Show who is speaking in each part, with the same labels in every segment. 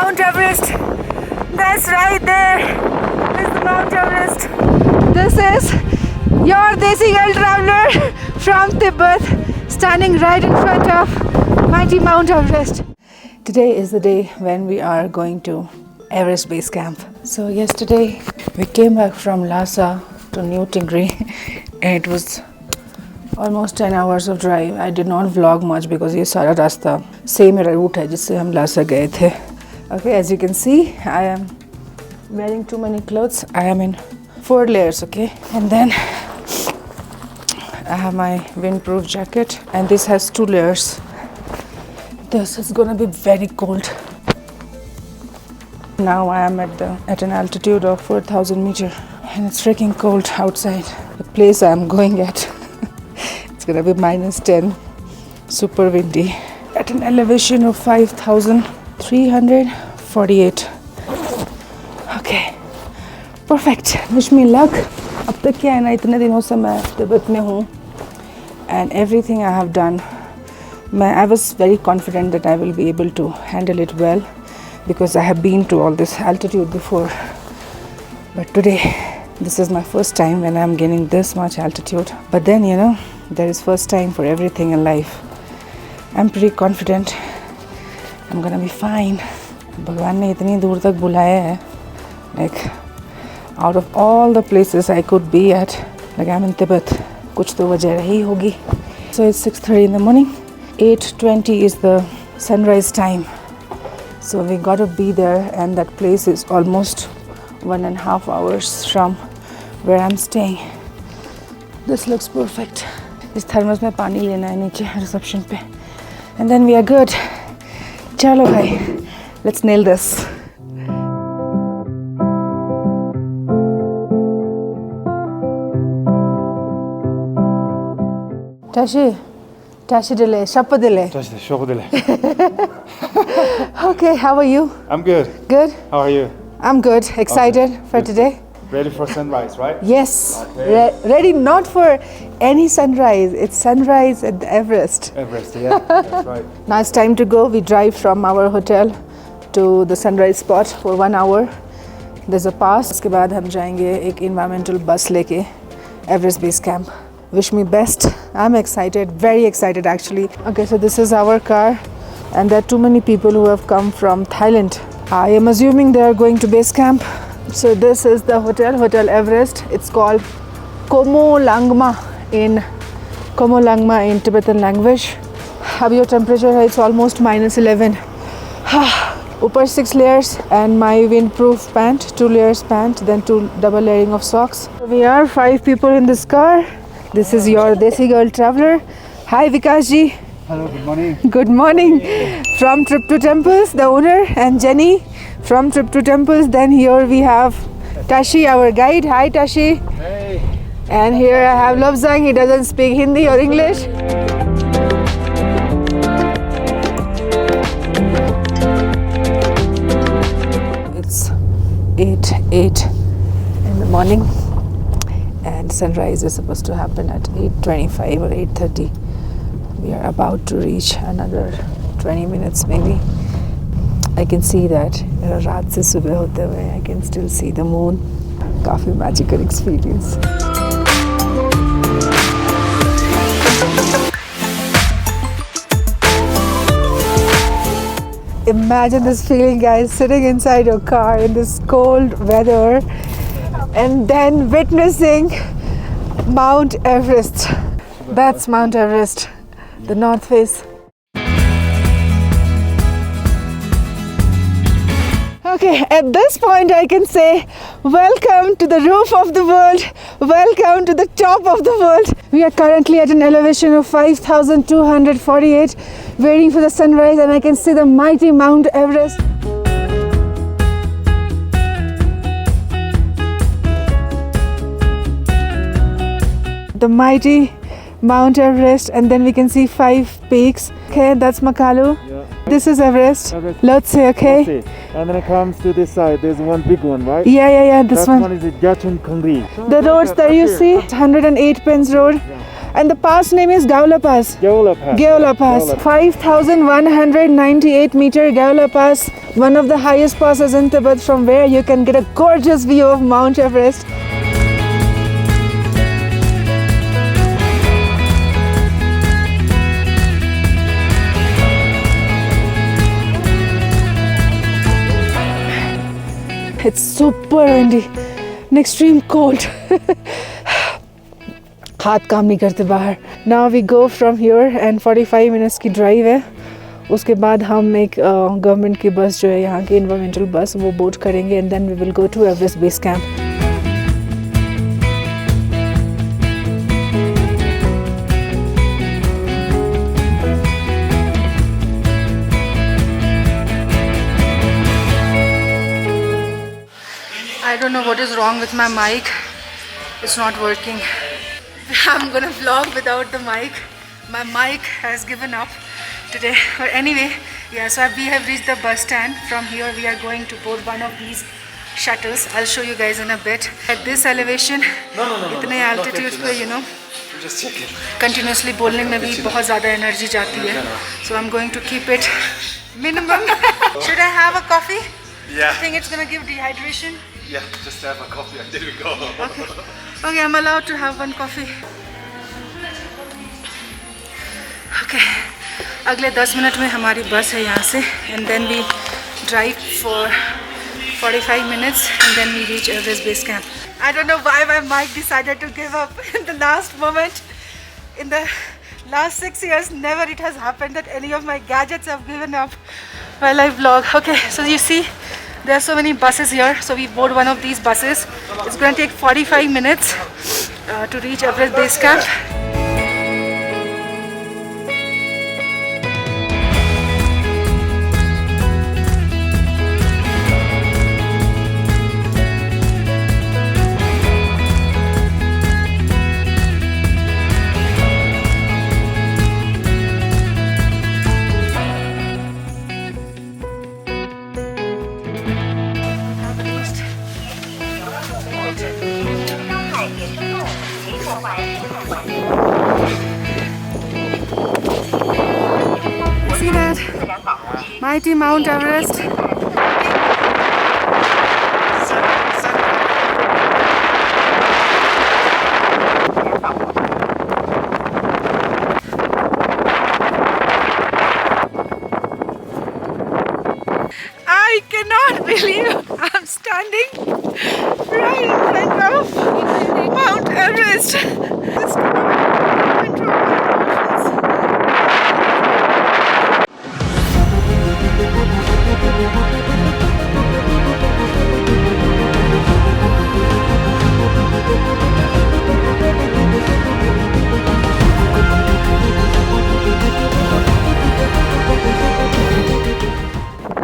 Speaker 1: Mount Everest. That's right there. This is the Mount Everest. This is your DesiGirl traveler from Tibet, standing right in front of mighty Mount Everest. Today is the day when we are going to Everest Base Camp. So yesterday we came back from Lhasa to New Tingri and it was almost 10 hours of drive. I did not vlog much because ये सारा रास्ता same route है जिससे हम लासा गए थे. Okay, as you can see, I am wearing too many clothes. I am in 4 layers, okay? And then I have my windproof jacket and this has 2 layers. This is gonna be very cold. Now I am at an altitude of 4,000 meters and it's freaking cold outside. The place I am going at, it's gonna be -10, super windy, at an elevation of 5,348. Okay, perfect. Wish me luck. अब तक क्या है ना, इतने दिनों से मैं तिब्बत में हूँ and everything I have done, I was very confident that I will be able to handle it well because I have been to all this altitude before. But today, this is my first time when I'm gaining this much altitude. But then, you know, there is first time for everything in life. I'm pretty confident I'm gonna be fine. भगवान ने इतनी दूर तक बुलाया है. Like, out of all the places I could be at, like I'm in Tibet. कुछ तो वजह रही होगी. So it's 6:30 in the morning. 8:20 is the sunrise time. So we gotta be there, and that place is almost 1.5 hours from where I'm staying. This looks perfect. इस thermos में पानी लेना है नीचे रिसेप्शन पे. And then we are good. चलो भाई, let's nail this. Tashi dile, shappa dile.
Speaker 2: Tashi, shappa dile.
Speaker 1: Okay, how are you?
Speaker 2: I'm good.
Speaker 1: Good?
Speaker 2: How are you?
Speaker 1: I'm good. Excited for today?
Speaker 2: Ready for sunrise, right?
Speaker 1: Yes.
Speaker 2: Okay.
Speaker 1: Ready not for any sunrise. It's sunrise at the Everest.
Speaker 2: Everest, yeah, that's right.
Speaker 1: Now it's time to go. We drive from our hotel to the sunrise spot for 1 hour. There's a pass. उसके बाद हम जाएंगे एक environmental bus लेके Everest Base Camp. Wish me best. I'm excited, very excited actually. Okay, so this is our car and there are too many people who have come from Thailand. I am assuming they are going to base camp. So this is the hotel, Hotel Everest. It's called Qomolangma in Tibetan language. Have your temperature, it's almost -11. Upper 6 layers and my windproof pant, 2 layers pant, then 2 double layering of socks. We are 5 people in this car. This is your DesiGirl traveler. Hi Vikas ji.
Speaker 2: Hello, good morning.
Speaker 1: Good morning. From Trip to Temples, the owner, and Jenny from Trip to Temples. Then here we have Tashi, our guide. Hi Tashi.
Speaker 2: Hey.
Speaker 1: And here I have Lobsang. He doesn't speak Hindi or English. It's 8 in the morning. And sunrise is supposed to happen at 8:25 or 8:30. We are about to reach another 20 minutes maybe. I can see that रात से सुबह होते हुए I can still see the moon. काफी magical experience. Imagine this feeling, guys, sitting inside your car in this cold weather and then witnessing Mount Everest. That's Mount Everest, the north face. Okay, at this point I can say welcome to the roof of the world, welcome to the top of the world. We are currently at an elevation of 5,248, waiting for the sunrise, and I can see the mighty Mount Everest. The mighty Mount Everest, and then we can see 5 peaks. Okay, that's Makalu.
Speaker 2: Yeah.
Speaker 1: This is Everest.
Speaker 2: Everest.
Speaker 1: Lhotse, okay?
Speaker 2: And then it comes to this side. There's one big one, right?
Speaker 1: Yeah, this
Speaker 2: that
Speaker 1: one.
Speaker 2: That one is the Gachun Kangri.
Speaker 1: The roads there you see, 108 Pins Road.
Speaker 2: Yeah.
Speaker 1: And the pass name is Gaula Pass.
Speaker 2: Gaula Pass.
Speaker 1: Gaula Pass.
Speaker 2: Gaula.
Speaker 1: 5,198 meter Gaula Pass. One of the highest passes in Tibet, from where you can get a gorgeous view of Mount Everest. It's super windy and extreme cold. हाथ काम नहीं करते बाहर. Now we go from here and 45 minutes की drive है. उसके बाद हम एक गवर्नमेंट की बस जो है यहाँ की इन्वायरमेंटल बस, वो बोट करेंगे and then we will go to Everest Base Camp. I don't know what is wrong with my mic. It's not working. I'm gonna vlog without the mic. My mic has given up today. But anyway, yeah, so we have reached the bus stand. From here we are going to board one of these shuttles. I'll show you guys in a bit. At this elevation, इतने altitude पे, you know, continuously बोलने में भी बहुत ज़्यादा energy जाती है. So I'm going to keep it minimum. Should I have a coffee?
Speaker 2: Yeah.
Speaker 1: I think it's gonna give dehydration.
Speaker 2: Yeah, just have a coffee and there we go.
Speaker 1: Okay. Okay, I'm allowed to have one coffee. Okay. अगले 10 minute में हमारी बस है यहाँ से, and then we drive for 45 minutes and then we reach Everest Base Camp. I don't know why my mic decided to give up in the last moment. In the last 6 years, never it has happened that any of my gadgets have given up while I vlog. Okay, so you see, there are so many buses here, so we board one of these buses. It's going to take 45 minutes to reach Everest Base Camp. See that? Mighty Mount Everest. I cannot believe I'm standing right in front of Mount Everest. This cannot control my emotions.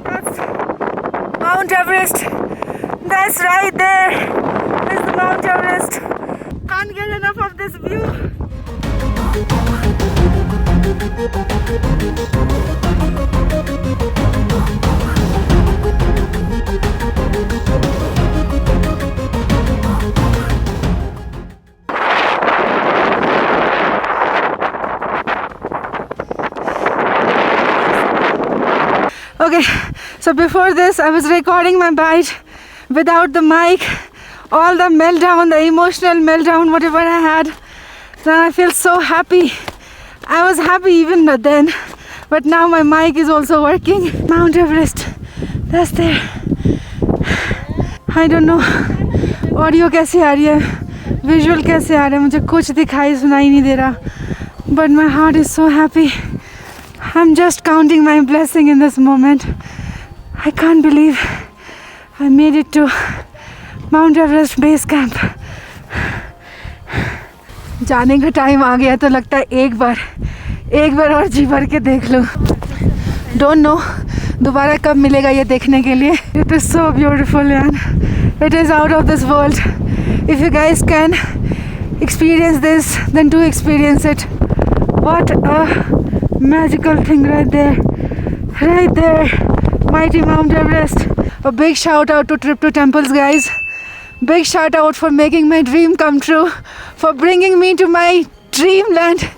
Speaker 1: That's Mount Everest. That's right there. Is the Mount Everest. Can't get enough of this view. Okay, so before this I was recording my bite without the mic. All the meltdown, the emotional meltdown, whatever I had. Now I feel so happy. I was happy even then, but now my mic is also working. Mount Everest, that's there. I don't know audio कैसे आ रही है, visual कैसे आ रहा है, मुझे कुछ दिखाई सुनाई नहीं दे रहा. But my heart is so happy. I'm just counting my blessing in this moment. I can't believe I made it to Mount Everest Base Camp. जाने का टाइम आ गया तो लगता है एक बार और जी भर के देख लूँ. Don't know दोबारा कब मिलेगा ये देखने के लिए. It is so beautiful man. It is out of this world. If you guys can experience this, then do experience it. What a magical thing right there. Right there. Mighty Mount Everest. A big shout out to Trip to Temples guys. Big shout out for making my dream come true, for bringing me to my dreamland,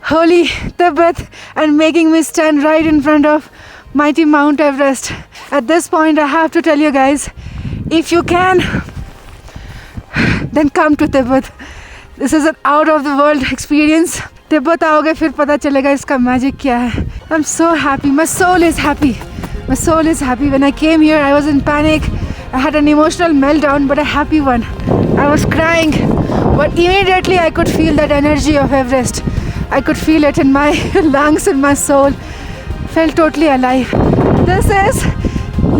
Speaker 1: holy Tibet, and making me stand right in front of mighty Mount Everest. At this point, I have to tell you guys, if you can, then come to Tibet. This is an out of the world experience. Tibet आओगे फिर पता चलेगा इसका magic क्या है. I'm so happy. My soul is happy. My soul is happy. When I came here, I was in panic. I had an emotional meltdown, but a happy one. I was crying, but immediately I could feel that energy of Everest. I could feel it in my lungs and my soul. Felt totally alive. This is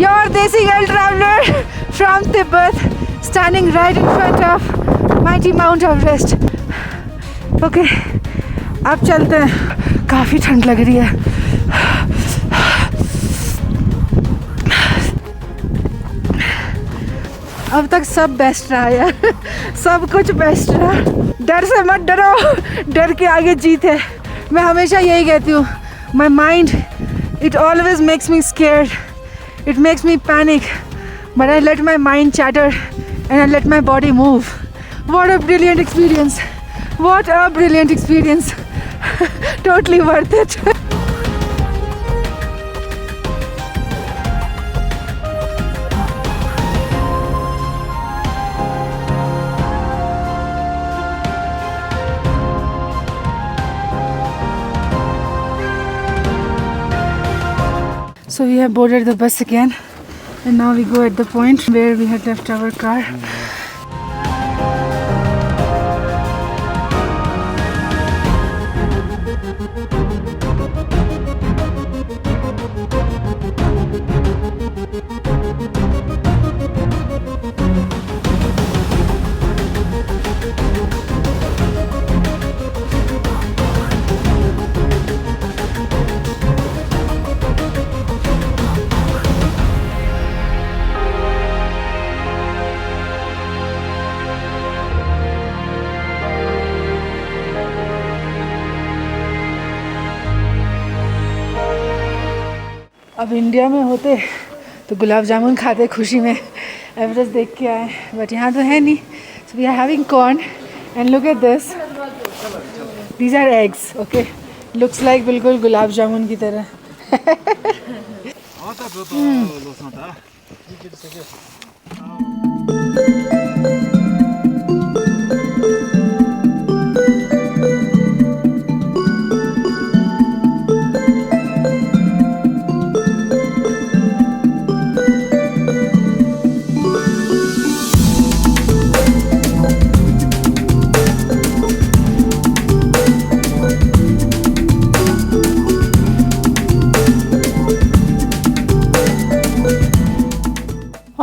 Speaker 1: your DesiGirl traveler from Tibet, standing right in front of mighty Mount Everest. Okay, अब चलते हैं. काफ़ी ठंड लग रही है. अब तक सब बेस्ट रहा यार. सब कुछ बेस्ट रहा. डर से मत डरो, डर के आगे जीत है. मैं हमेशा यही कहती हूँ. My mind, it always makes me scared. It makes me panic. But I let my mind chatter and I let my body move. What a brilliant experience. What a brilliant experience. Totally worth it. So we have boarded the bus again, and now we go at the point where we had left our car. अब India में होते तो गुलाब जामुन खाते खुशी में Everest देख के आए, बट यहाँ तो है नहीं. So we are having corn and look at this. These are eggs. Okay, looks like बिल्कुल गुलाब जामुन की तरह.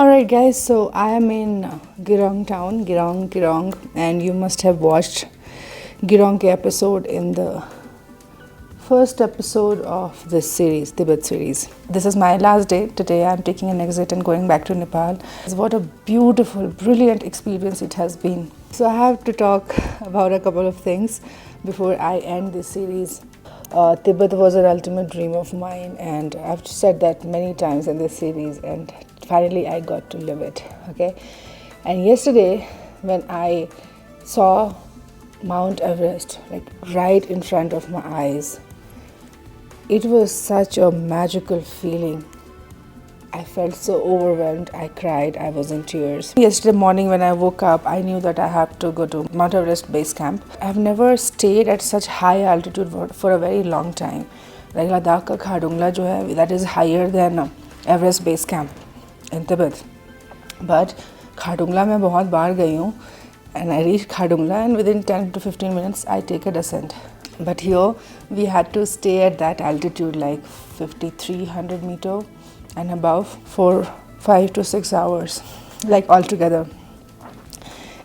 Speaker 1: Alright guys, so I am in Girong town, Girong, and you must have watched Girong episode in the first episode of this series, Tibet series. This is my last day. Today I am taking an exit and going back to Nepal. What a beautiful, brilliant experience it has been. So I have to talk about a couple of things before I end this series. Tibet was an ultimate dream of mine, and I've said that many times in this series, and finally I got to live it. Okay, and yesterday when I saw Mount Everest like right in front of my eyes, it was such a magical feeling. I felt so overwhelmed. I cried. I was in tears. Yesterday morning when I woke up, I knew that I have to go to Mount Everest Base Camp. I've never stayed at such high altitude for a very long time. Like Ladakh ka Qomolangma jo hai, that is higher than Everest Base Camp in Tibet. But Qomolangma mein bahut baar gayi hu, and I reached Qomolangma and within 10 to 15 minutes I take a descent. But here we had to stay at that altitude like 5,300 meter and above for 5 to 6 hours, like altogether.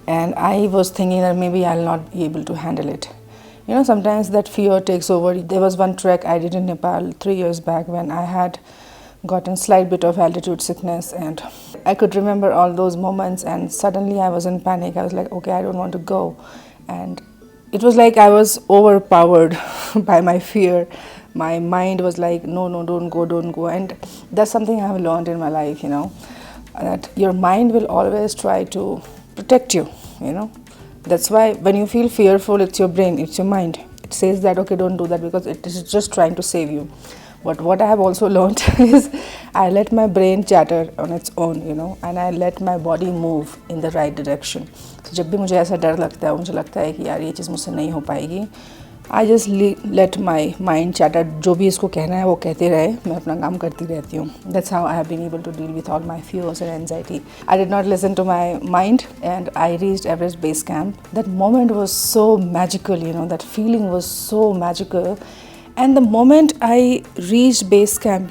Speaker 1: And I was thinking that maybe I'll not be able to handle it. You know, sometimes that fear takes over. There was one trek I did in Nepal 3 years back when I had gotten slight bit of altitude sickness, and I could remember all those moments, and suddenly I was in panic. I was like, okay, I don't want to go. And it was like I was overpowered by my fear. My mind was like, no, don't go. And that's something I have learned in my life, you know, that your mind will always try to protect you, you know. That's why when you feel fearful, it's your brain, it's your mind. It says that, okay, don't do that, because it is just trying to save you. But what I have also learned is I let my brain chatter on its own, and I let my body move in the right direction. So जब भी मुझे ऐसा डर लगता है, मुझे लगता है कि यार ये चीज़ मुझसे नहीं हो पाएगी, I just let my mind chatter. जो भी इसको कहना है वो कहते रहे, मैं अपना काम करती रहती हूँ. That's how I have been able to deal with all my fears and anxiety. I did not listen to my mind, and I reached Everest Base Camp. That moment was so magical, that feeling was so magical. And the moment I reached base camp,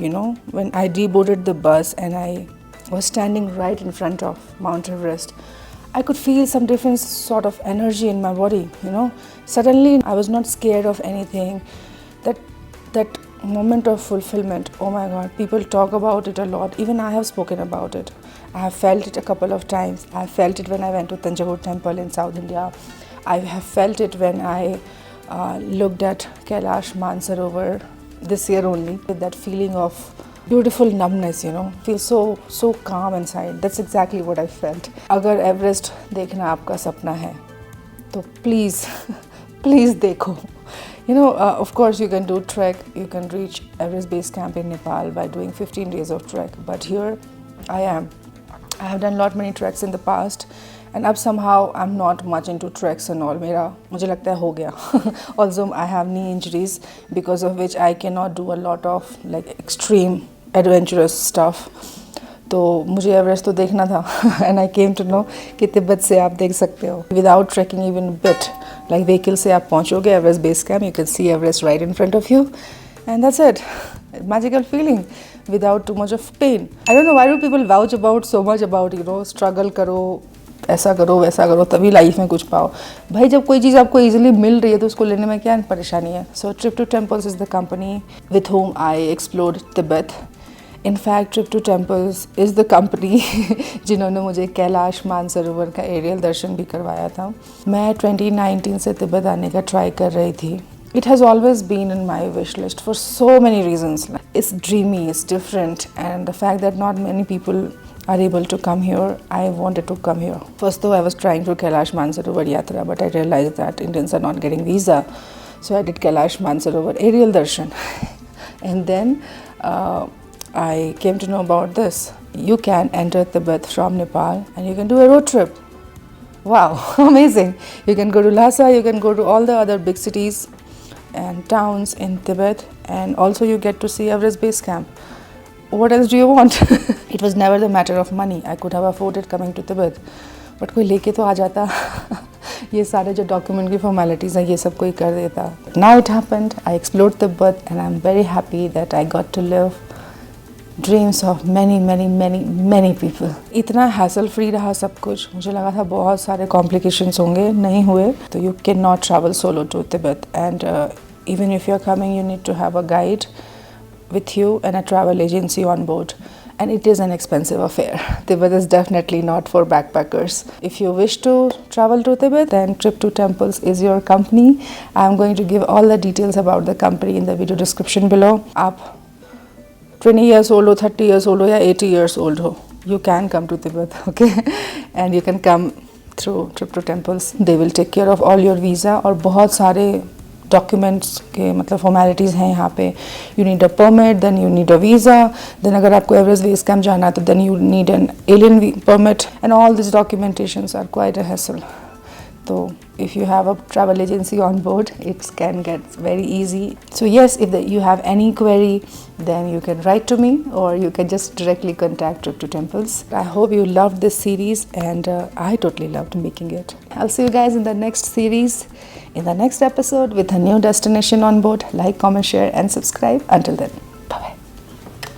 Speaker 1: when I deboarded the bus and I was standing right in front of Mount Everest, I could feel some different sort of energy in my body, Suddenly, I was not scared of anything. That moment of fulfillment, oh my God, people talk about it a lot. Even I have spoken about it. I have felt it a couple of times. I felt it when I went to Thanjavur temple in South India. I have felt it when I looked at Kailash Mansarovar this year only. That feeling of beautiful numbness, feel so calm inside. That's exactly what I felt. अगर Everest देखना आपका सपना है, तो please देखो. Of course you can do trek. You can reach Everest Base Camp in Nepal by doing 15 days of trek. But here I have done many treks in the past. And अब somehow I'm not much into treks and all. मुझे लगता है हो गया. Also I have knee injuries, because of which I cannot do a lot of extreme adventurous stuff. तो मुझे Everest तो देखना था. And I came to know कि तिब्बत से आप देख सकते हो. Without trekking even a bit, vehicle से आप पहुँचोगे Everest Base Camp, you can see Everest right in front of you. And that's it. Magical feeling without too much of pain. I don't know why do people vouch about so much about, struggle करो, ऐसा करो वैसा करो तभी life में कुछ पाओ. भाई जब कोई चीज़ आपको इजीली मिल रही है तो उसको लेने में क्या परेशानी है. So trip to temples is the company with whom I explored Tibet. In fact trip to temples is the company जिन्होंने मुझे कैलाश मानसरोवर का एरियल दर्शन भी करवाया था. मैं 2019 से तिब्बत आने का ट्राई कर रही थी. It has always been in my wish list for so many reasons. It's dreamy, it's different, and the fact that not many people are able to come here, I wanted to come here. First though, I was trying to Kailash Mansarovar Yatra, but I realized that Indians are not getting visa. So I did Kailash Mansarovar aerial darshan. And then I came to know about this. You can enter Tibet from Nepal and you can do a road trip. Wow, amazing. You can go to Lhasa, you can go to all the other big cities and towns in Tibet, and also you get to see Everest Base Camp. What else do you want? It was never the matter of money. I could have afforded coming to Tibet, but कोई लेके तो आ जाता. ये सारे जो document की formalities हैं ये सब कोई कर देता. Now it happened. I explored Tibet and I'm very happy that I got to live dreams of many people. इतना hassle free रहा सब कुछ. मुझे लगा था बहुत सारे complications होंगे, नहीं हुए. तो you cannot travel solo to Tibet, and even if you're coming, you need to have a guide with you and a travel agency on board. And it is an expensive affair. Tibet is definitely not for backpackers. If you wish to travel to Tibet, then Trip to Temples is your company. I'm going to give all the details about the company in the video description below. आप 20 years old हो, 30 years old हो या 80 years old हो, you can come to Tibet, okay? And you can come through Trip to Temples. They will take care of all your visa और बहुत सारे documents के formalities हैं यहाँ पे. You need a permit, then you need a visa, then अगर आपको Everest base camp जाना है तो then you need an alien permit, and all this documentations are quite a hassle. So if you have a travel agency on board, it can get very easy. So yes, if you have any query, then you can write to me or you can just directly contact Trip to Temples. I hope you loved this series, and I totally loved making it. I'll see you guys in the next series, in the next episode with a new destination on board. Like, comment, share and subscribe. Until then.